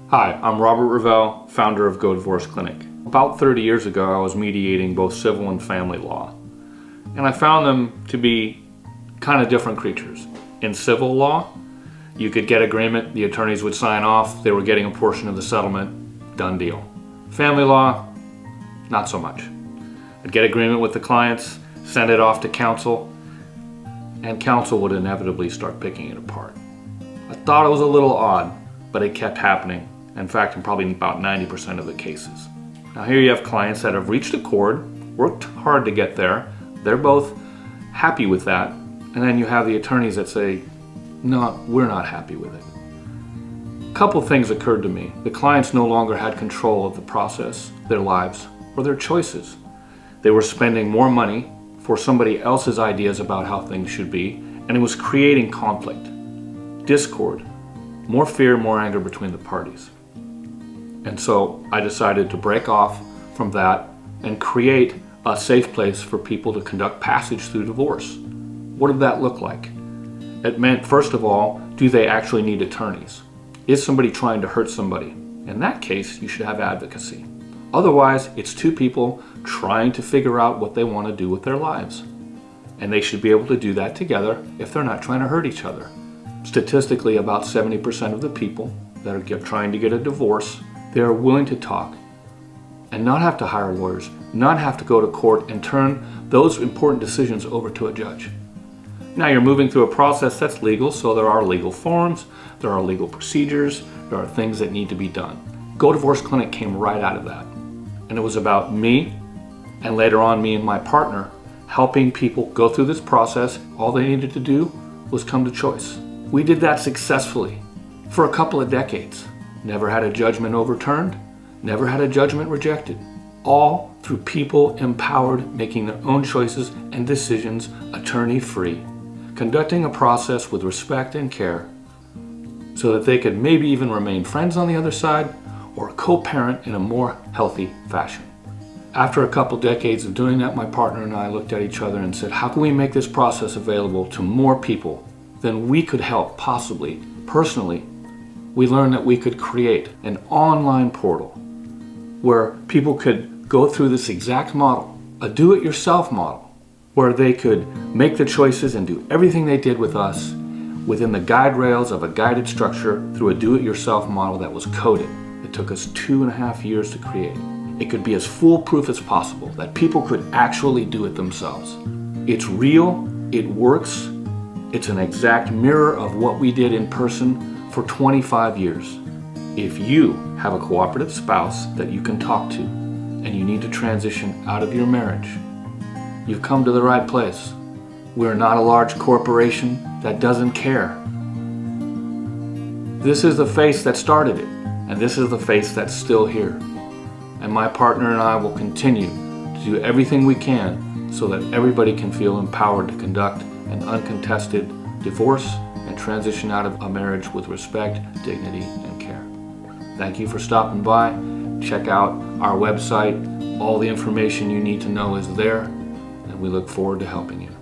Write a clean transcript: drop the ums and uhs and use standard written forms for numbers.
Hi, I'm Robert Ravel, founder of Go Divorce Clinic. About 30 years ago, I was mediating both civil and family law. And I found them to be kind of different creatures. In civil law, you could get agreement, the attorneys would sign off, they were getting a portion of the settlement, done deal. Family law, not so much. I'd get agreement with the clients, send it off to counsel, and counsel would inevitably start picking it apart. I thought it was a little odd, but it kept happening. In fact, in probably about 90% of the cases. Now here you have clients that have reached accord, worked hard to get there, they're both happy with that, and then you have the attorneys that say, no, we're not happy with it. A couple things occurred to me. The clients no longer had control of the process, their lives, or their choices. They were spending more money for somebody else's ideas about how things should be, and it was creating conflict, discord, more fear, more anger between the parties. And so I decided to break off from that and create a safe place for people to conduct passage through divorce. What did that look like? It meant, first of all, do they actually need attorneys? Is somebody trying to hurt somebody? In that case, you should have advocacy. Otherwise, it's two people trying to figure out what they want to do with their lives. And they should be able to do that together if they're not trying to hurt each other. Statistically, about 70% of the people that are trying to get a divorce, they are willing to talk and not have to hire lawyers, not have to go to court and turn those important decisions over to a judge. Now you're moving through a process that's legal, so there are legal forms, there are legal procedures, there are things that need to be done. Go Divorce Clinic came right out of that. And it was about me, and later on me and my partner, helping people go through this process. All they needed to do was come to choice. We did that successfully for a couple of decades. Never had a judgment overturned, never had a judgment rejected. All through people empowered, making their own choices and decisions attorney-free, conducting a process with respect and care so that they could maybe even remain friends on the other side or co-parent in a more healthy fashion. After a couple decades of doing that, my partner and I looked at each other and said, how can we make this process available to more people than we could help possibly, personally? We learned that we could create an online portal where people could go through this exact model, a do-it-yourself model, where they could make the choices and do everything they did with us within the guide rails of a guided structure through a do-it-yourself model that was coded. It took us 2.5 years to create. It could be as foolproof as possible, that people could actually do it themselves. It's real, it works, it's an exact mirror of what we did in person for 25 years. If you have a cooperative spouse that you can talk to and you need to transition out of your marriage, you've come to the right place. We're not a large corporation that doesn't care. This is the face that started it, and this is the face that's still here. And my partner and I will continue to do everything we can so that everybody can feel empowered to conduct an uncontested divorce and transition out of a marriage with respect, dignity, and care. Thank you for stopping by. Check out our website. All the information you need to know is there, and we look forward to helping you.